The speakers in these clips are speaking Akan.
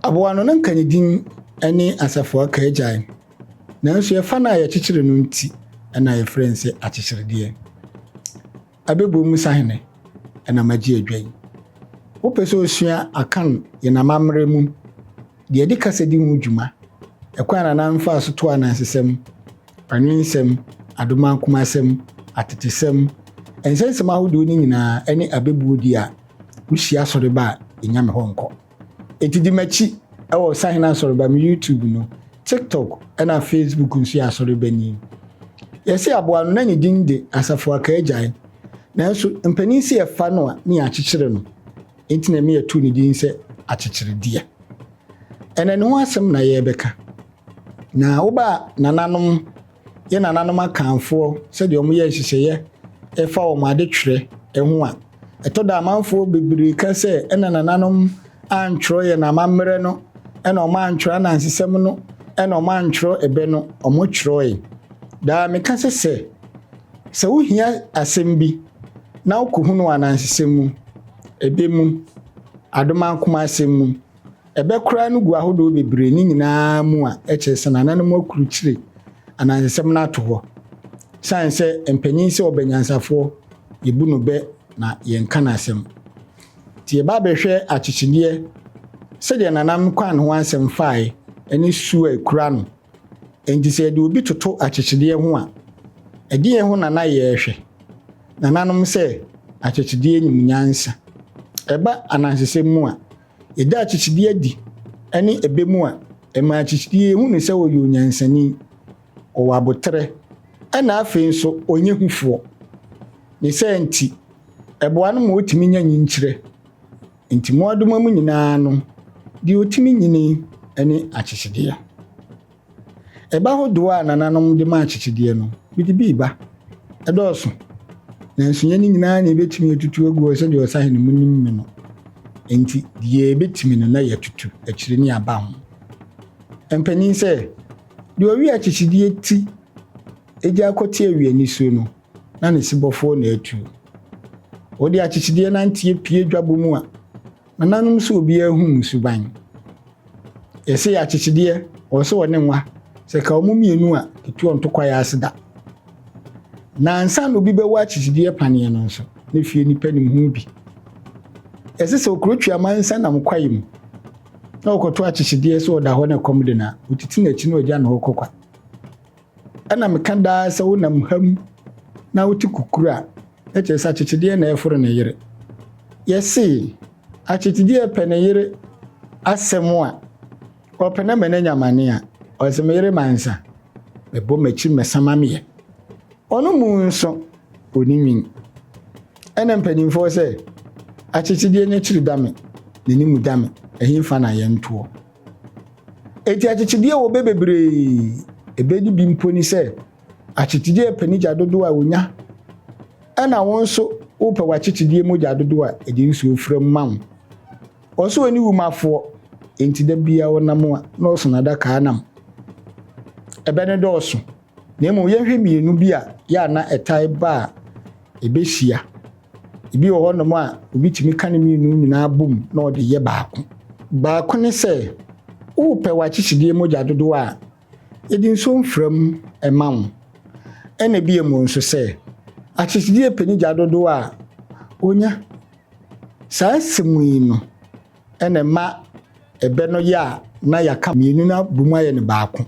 aboa no nka ne din ene Asafo Akaagyan nanso ye fa na ye kyekyere no nti na ye friends akyekyerede abebo mu sahene na magye adwan wo pese osua akan ye na mamre mu de di kasa di hu dwuma ekwa na namfa asoto anansesem anwinsem adoma kumasem atetesem ensensem ahodo ni nyina ene abebo di a wuhia sore ba enyame honko etidi machi ewo sahena sore ba me YouTube no TikTok na Facebook nso ya sore bani yesi aboa no na ni dinde Asafo Akaagyan nanso mpanisi e fa no a ni akyekyere no enti na me yatu ni din se akyekyere dia ene no asem na ye beka na oba nananom ye nananom akanfo se de omo ye hyehyeye e fa o made twere eho a etoda amanfo bebiri ka se ena nananom antro ye na mamre no ena o mantro na ansesem no ena o mantro ebe no omo twere da me ka se wo hia asem bi na okohunu anansesem mu ebe mu adoma kuma asem mu ebe kura no gu ahodo bebiri ni nyina mu a ekyese nananom akurukyire anansesem na to ho sanse empanyin se obanyansafo yebu no be na yenka na asem tie ba behwe akyekyedie se de nanam kwan ho asem fae eni su ekura no enti se de obi toto akyekyedie ho a edie ho na ye hwe nananom se akyekyedie nyimnyansa eba anansesem mu a eda akyekyedie di eni ebe mu a ema akyekyedie hu ne se wo yonyansani o wabotre ena afi nso onye hufo ne se enti eboa no mo otimi nya nyinkyire enti mo adoma mu nyina no di otimi nyini ene akyekyedie eba hodo a nananom de ma akyekyedie no bidi ba edoso nanso nya ni nyina na ebetimi etutu agu se de osahene munim me no enti die ebetimi no na yatutu akyire ni aba ho empanyin se de owi akyekyedie ti eja akoti awie ni so no na ne sibofo na atu odi akyekyedie na ntie pie dwabo mu a nananom so obi ahum suban yesi akyekyedie o so wone nwa se ka omumienu a etu ontokwa ya aseda na ansa no bi be wa akyekyedie panie no nso ne fie nipa nim hu bi ese se okrotwa amansa na mkwai mu na okoto akyekyedie so oda ho na komde na utiti na chi na oja na okokwa ana mekanda se wonam ham na wuti kukura eche sa akyekyedie na eforo na yire yesi akyekyedie pe na yire asemo a opena menanya mane a osemere mansa mebo machi mesamame ono mu nso onimi ena mpanimfo se akyekyedie nya kyiri dame nenimu dame ehimfa na yentuo eti akyekyedie wo bebebre ebedi bimponi se akyekyedie panija dodo a wonya ena wonso upa wakyekyedie moja dodo a edi nso ofram mawo oso oni wumafo enti da bia wonam a na oso na daka anam ebe ne doso na emu yehwe mienu bi a ya na etai ba ebehia ibi wo honom a obi timi kan mienu nyina bom na ode ye baako ne se upa wakyekyedie moja dodo a edi nso mfram emawo ene bi emu nso se akyekyedie panija dodo a onya saa semui no ene ma ebe no ya na yaka mienu na bumu aye ne baako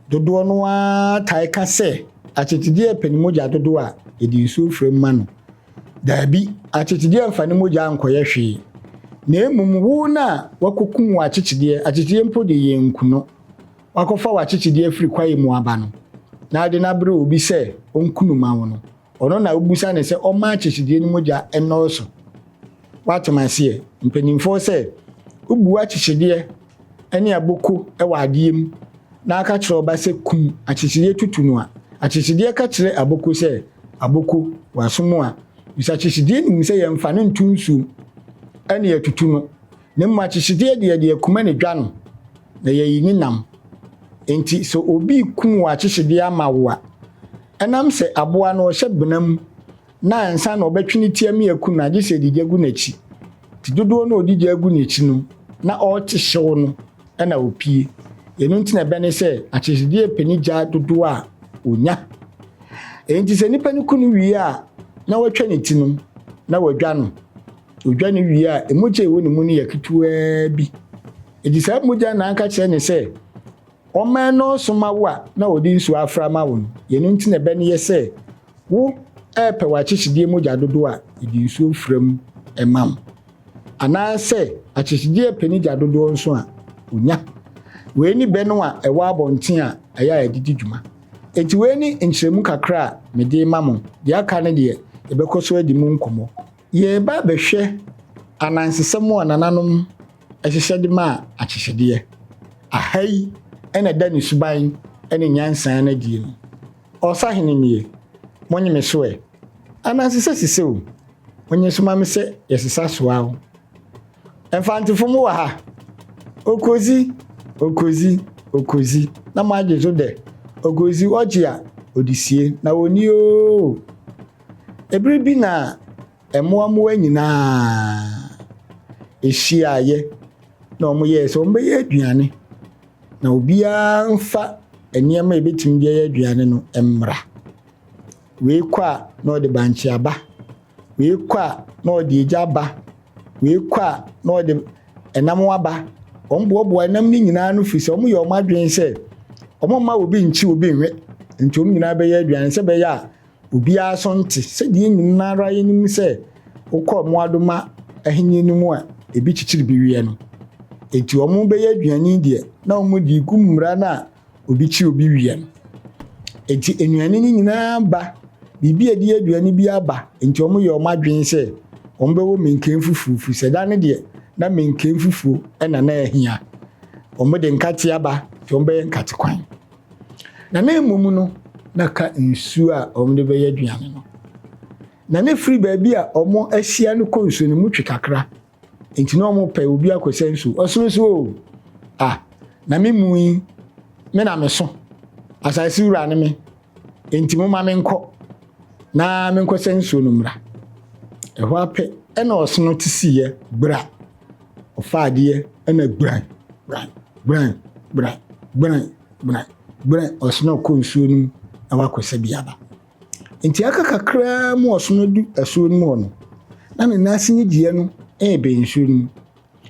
dodo no a tai ka se akyekyedie panimoja dodo a edi nso mfram ma no dabi akyekyedie mfane moja ankoye hwe na emum wo na wakokum wa akyekyedie mpo de yenkuno wakofa wa akyekyedie firi kwaye mu aba no na ade na bre obi se onkunu ma wo no ono na obusa ne se o ma akyekyedie ni moja enoso watomase mpanimfo se ubu akyekyedie ene aboko e wa adiem na aka kyerɛ oba se kum akyekyedie tutunu a akyekyedie ka kyerɛ aboko se aboko wasomo a bisa akyekyedie ni se yemfa ne ntunsu ene yatutunu ne ma akyekyedie de kuma ne dwa no na yeyini nam enti so obi kum wa akyekyedie amawo a enam se aboa no hye benam na ansa na obetwini tiam yaku na gye se dije gu nachi ti dodo na odije gu nachi no na ɔkyehyew no ɛna opie ɛno nti na bɛne sɛ akyehyedeɛ panigya dodo a onya enti sɛ nipa no kunu wie a na watwa ne ti no na wadwa no odwa ne wie a emogya ɛwɔ ne mu no yɛ ketewa bi enti sɛ mogya na anka kyerɛ ne sɛ ɔman no soma wo a na ɔde nsu afra ma wo no yɛno nti na bɛne yɛ sɛ wo ɛpɛ wakyehyedeɛ mogya dodo a ɛde nsu fram ɛmam anaasɛ akyehyedeɛ panigya dodo nso a onya wei ni bɛ no a ɛwɔ abɔnten a ɛyɛ a ɛdidi dwuma enti wei ni nkyerɛmu kakra a mede ma mo deɛ aka ne deɛ yɛbɛkɔ so adi mu nkɔmmɔ yɛba bɛhwɛ anansesɛm a nananom ɛhyehyɛ de ma akyehyedeɛ ahai ɛna da ne suban ɛne nyansan na die no ɔsahene nie monyeme so anansesɛ sise o onye so ma me sɛ yɛsesa soa o ɛmfantefo mu wɔ ha okozi na mo agye so dɛ okozi ɔgye a odisie na oni o ebiri bi na ɛmoamoa nyinaa ehyiaayɛ na ɔmo yɛ sɛ ɔmo bɛyɛ aduane na obiara mfa nneɛma ebetumi bɛyɛ aduane no mmra wei kɔ a na ɔde bankye aba wei kɔ a na ɔde egya aba wei kɔ a na ɔde ɛnam aba ɔmboaboa ɛnam ne nyinaa no firi sɛ ɔmo yɛ ɔmo adwene sɛ ɔmo ma obi nkyi obi nwe nti ɔmo nyinaa bɛyɛ aduane sɛ bɛyɛ a obiara so nte sɛdeɛ nyinaa ara yɛnim sɛ wokɔ ɔmo adoma ahenni no mu a ebi kyikyiri bi wie no enti ɔmo bɛyɛ aduane deɛ na ɔmo de gu mmara na obi kyi obi wie no enti enuane ne nyinaa ba bibi edi aduane bi aba enti ɔmo yɛ ɔmo adwene sɛ ɔmo bɛwɔ menken fufufu sɛ da ne deɛ na menken fufuo ɛna na ehia ɔmo de nkate aba nti ɔmo bɛyɛ nkate kwan na na emum no na ka nsuo a ɔmo de bɛyɛ aduane no na ne free baabi a ɔmo ahyia no kɔ nsuo no mu twe kakra enti na ɔmo pɛ obi akɔsɛ nsuo ɔsoso o na me mu yi me na me so asase wura ne me enti mo ma me nkɔ na me nkɔ sɛ nsuo no mra ɛhɔ apɛ ɛna ɔsono te siye bra ɔfaadeɛ ɛna bran ɔsono kɔ nsuo no na wakɔsɛ biaba enti aka kakra mu ɔsono du asuo no mu no na ne nase nyigie no ɛbɛ nsuo no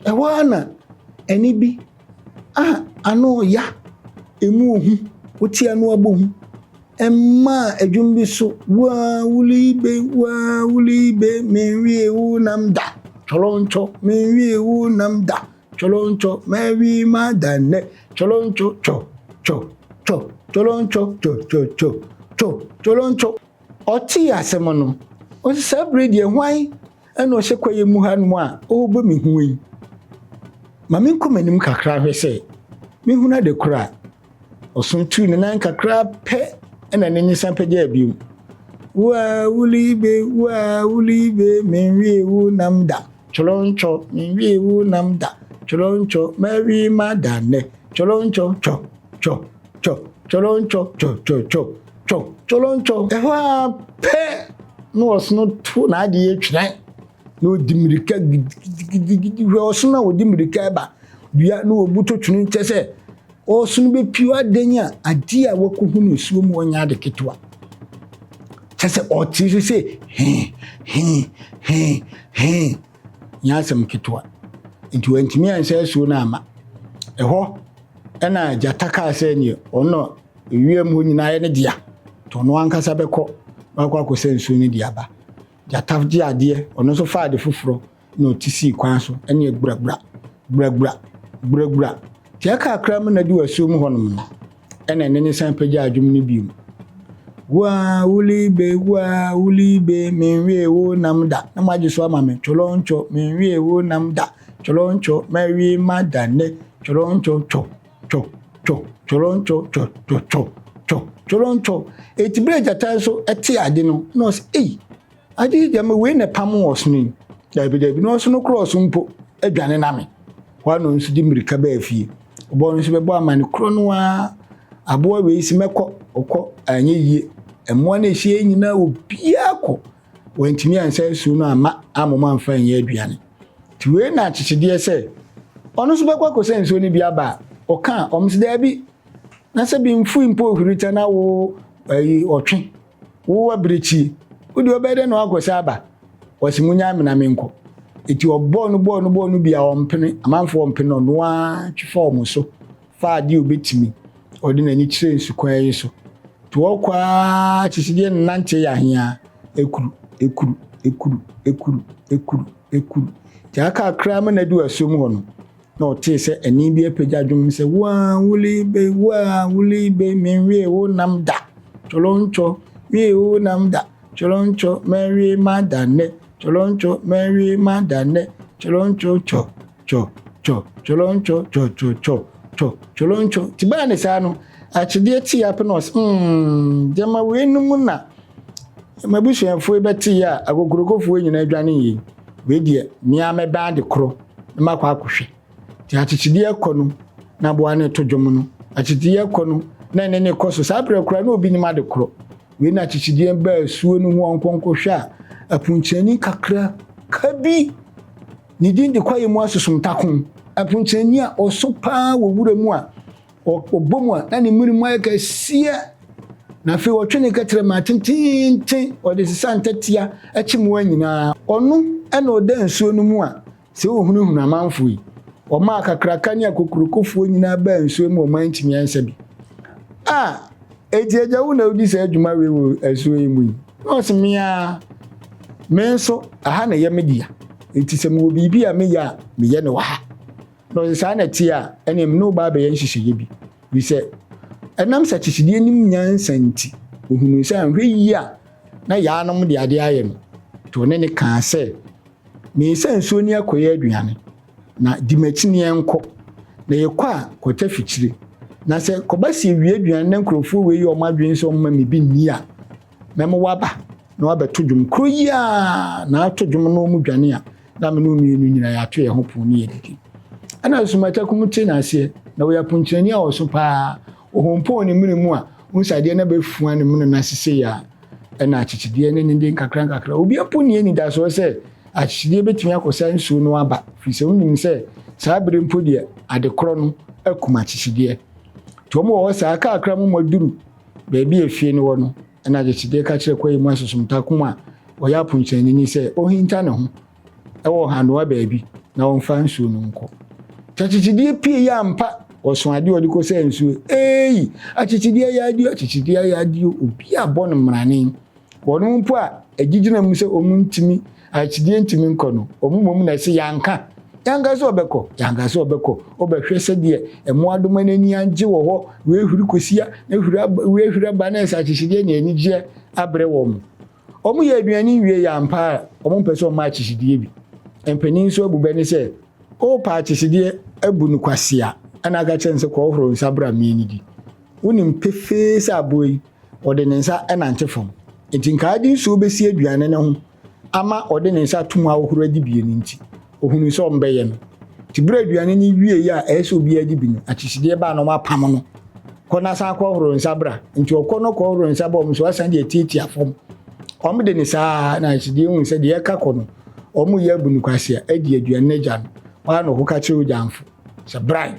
ɛhɔ ana ɛni bi ano ya emu ohu wotia no abohu emma adwum bi so wa wulibe menwie wu namda choloncho menwie wu namda choloncho mewi madane choloncho choloncho oti asemo no o celebrate ye hwan ena o hyekoye mu hanu a o bo me huwi mame nkomanim kakra hwe se me huna de kura osuntu ne nan kakra pe ena ne nyisan pagya biu wa wulibe menwie wu namda choloncho menwie wu namda choloncho mewi madane choloncho choloncho ehwa pe no osno tu na ade etwen no dimirika gidi hwe osno wo dimirika ba bia no obuto twunu nkyese osno be piwa denya ade a wakohu no suo mu onya ade ketwa kyese oti se nyasem ketwa nti wantimi ansa suo na ama eho ena jataka ase ni ono ewiem ho nyina ye ne dia to no ankasa bekọ akwa akose nsuo ni dia ba jatafji ade ono so fa ade foforo na otisi kwan so ene gbra ti aka akram na di wasuo mu honom no ene ne san pagya adwum ni bium wa ulibe menwie wo namda na maji so ama me choloncho menwie wo namda choloncho mewi madane choloncho choloncho etibre jata so eti ade no no say ade dem we ne pam osno dabi no so no cross mpo adwane na me wa no nsu di mirika ba afie obo nsu bebo amane kro no a abo we isi mekọ okọ anye yie emo na ehie nyina obia kọ wantimi ansa su no ama amoma mfa nye aduane ti we na achichide se ono so bekwa ko se nsuo ni bi aba o kan omse da bi na se bi mfu impo ohurita na wo otwe wo abrechi udi obede na akosi aba wasimunya amena menko eti obonu bia ompene amanfo ompene no a twifa omuso fa ade obetimi odi na ni kire nsukwan yi so to okwa chichide nante ya hia ekuru ti aka kra ma na du asom ho no na ote se ani bi apagya dwom se wa wuli be menwe wo namda choloncho wie wo namda choloncho mary madane choloncho mary madane choloncho cho choloncho cho choloncho tibane sano achide ti apenos dema we num na mabusuafo beti ya agogorogofo nyina adwane yi we die mia me band kro makwa akohwe ti achide akonu na boane to dwom no achide akonu na ne koso sabre kra na obi nyima de kro we na achide ba suo no ho onkonkohwe a apunchani kakra kabi ni din de kwaye mu asosum takon apunchani a osopa wo wura mu a obomu a na ne muri mu aka sia na fe wotwene katere ma tintin ode sisantatia achimu anyina onu ena oda nsuo no mu a se ohunu amanfo yi o ma kakra kan ya kokurukofo anyina ba nsuo mu o mantimi ansa bi ejieja wo na odi se adwuma we wo asuo yi mu no se mia menso aha na ye media enti se mo bibi a me ya me ye ne wa no se na ti a ene me no ba be ye nhihye bi wi se enam sa chichide nim nyansanti ohunu se anhwe yi a na ya anom de ade aye no to ne kan se me se nsuo ni akoye aduane na dimachini enko na ye kwa kota fichire na se kobasi wi aduane na nkrofo we yi o madwen so mma me bi ni a memo waba na wabeto dwum kroyi a na ato dwum no mu dwane a na me no mienu nyina ya to ye ho pon ni edidi ana sumata kumute na ase na we apunchani a oso pa ohompo ni mirimu a unsade na befu an mu na sese ya na achichide ne ndi nkakra obi aponi ni da so se achichide betumi akosa nsu no aba fise unim se sabere mpodi adekro no akuma achichide to mo wo sa aka akra mo maduru beebi efie ni wo no na achichide ka kire kwayi mu asosumta kuma oya punchani ni se ohinta ne ho ewo hanoa beebi na wonfa nsu no nko achichide pie ya mpa oso ade odi ko se nsu achichide ya adi obi abon mrane wono mpo a agigina mu se omuntimi achichide ntimi nkono omumom na se yanka so obeko obehwe se de emo adoma nani anje wo ho we huru kosia na we huru ba na se achichide na anigye abre wo mu omu ye aduani wie ya mpa omu pese o ma achichide bi empenin so abubani se o pa achichide abunu kwasia ana ga chense ko horo nsabra mienidi unim pefe sa boy ode nensa ena ntefom entinka adi so besi aduane ne ho ama ode nensa tumu ahoro adi bieni nti ohunu so mbeye no tibra aduane ni wie ya eso bi adi bi no achichide ba no mapam no kona sa ko horo nsabra nti okono ko horo nsabra omso asan de titi afom omde ne sa na achichide hu se de ka kono omu ya bunu kwasia adi aduane jan wa no hoka che ojanfo se brai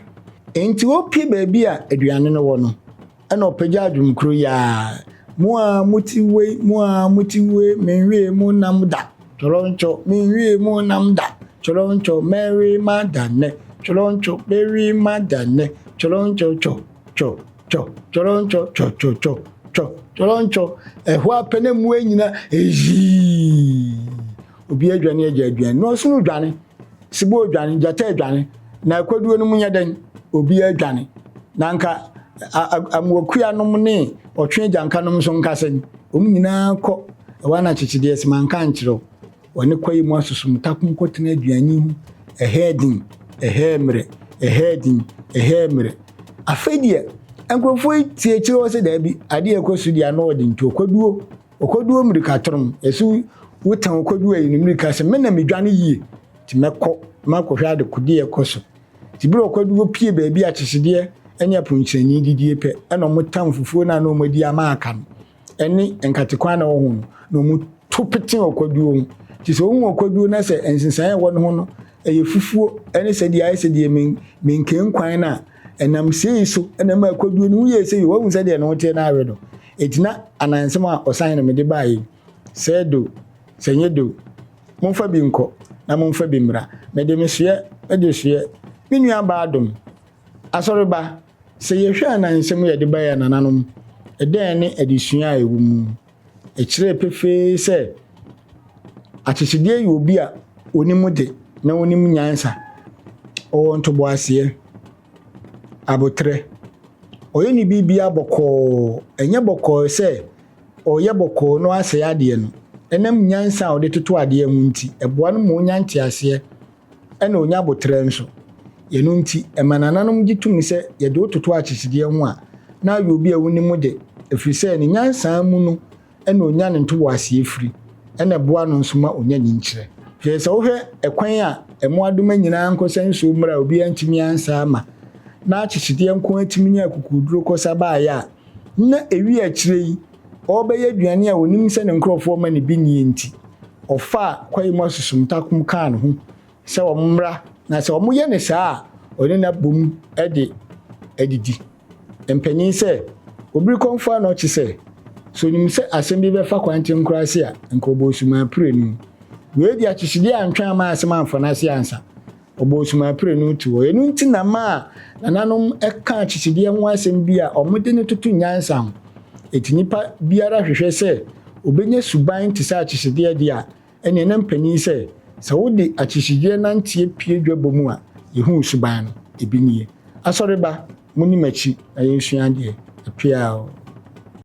enti opie baabi a aduane no wo no ana opagya adwum kro ya mua mutiwe menwe mu namda choloncho menwe mu namda choloncho mary madane choloncho mary madane choloncho cho choloncho cho choloncho ehwa pene mu anyina obi aduane no sunu dwane sibo dwane jata dwane na kwaduo no munya den obi adwane nanka amwokuya nom ne otwe janka nom so nkasen nyina kɔ wana chichide esimanka nkyerɛ wone kwayi mu asusum takum kotena aduani hu ehemre afedie enkrofo tietire wo se da bi ade ekosu dia no ode nti okwaduo mrika torom esu wotan okwaduo ayi no mrika se mena medwane yie ti mekɔ makohwa de kudi ekoso ti bro okwaduo pie ba bi a chichide enya punchani didie pe ena motam fufuo na no madi ama aka no eni enkatekwa na wo hu no mu tupete okwaduo ti so hu okwaduo na se ensinsan wo no ho no ɛyɛ fufuo ɛne sɛdeɛ ayɛ sɛdeɛ menken kwan na ɛnam sei so ɛnam akɔduo no woyɛ sɛ wahu sɛdeɛ no wote na awe no ɛtina anansɛm a ɔsan no mede baeɛ sɛ do sɛ nyɛ do momfa bi nkɔ na momfa bi mmra mede mesoɛ mede soɛ me nua ba adom asɔre ba sɛ yɛhwɛ anansɛm yɛde baeɛ nananom ɛdɛn ne adesua a ɛwɔ mu ɛkyerɛ pefee sɛ akyekyedeɛ yɛ obi a onim de na onim nyansa ɔwɔ ntoboaseɛ abotrɛ ɔyɛ ne bibia bɔkɔɔ ɛnyɛ bɔkɔɔ sɛ ɔyɛ bɔkɔɔ no asɛ adeɛ no ɛnam nyansa a ɔde toto adeɛ mu nti ɛboa no ma onya nteaseɛ ɛna onya abotrɛ nso yɛno nti ɛmanananom gye tum sɛ yɛde ototo akyekyedeɛ ho a na ayɛ obi a onim de ɛfiri sɛ ne nyansa mu no ɛna onya ne ntoboaseɛ firi ɛna boa no nso ma onya ne nkyerɛ hwɛ sɛ wohwɛ ɛkwan a ɛmoadoma nyinaa nkɔsɛ nso mmra a obi antumi ansa ama na akyekyedeɛ nko atumi nya akukuduro kɔsa baayɛ a na ewi akyire yi ɔbɛyɛ aduane a onim sɛ ne nkurɔfoɔ ma ne bi nie nti ɔfa kwayi mu asusumtakom kaa ne ho sɛ ɔmmra na sɛ ɔmoyɛ ne saa a ɔne na bom ɛde adidi mpanyin sɛ obi kɔmfa na ɔkye sɛ so nim sɛ asɛm bi bɛfa kwanten nkurase a nka ɔbɔsuma apire no wei di akyekyedeɛ antwɛn ama asɛm amfa no ase ansa ɔbɔsuma apire no tu hɔ ɛno nti na ma a nananom ɛka akyekyedeɛ ho asɛm bi a ɔmode ne toto nyansa ho ɛti nipa biara hwehwɛ sɛ obɛnya suban te sɛ akyekyedeɛ deɛ a ɛne na mpanyin sɛ wode akyekyedeɛ nanteɛ pie dwabɔ mu a yɛhu suban no ebi nie asɔre ba munim akyi na yɛnsua deɛ apia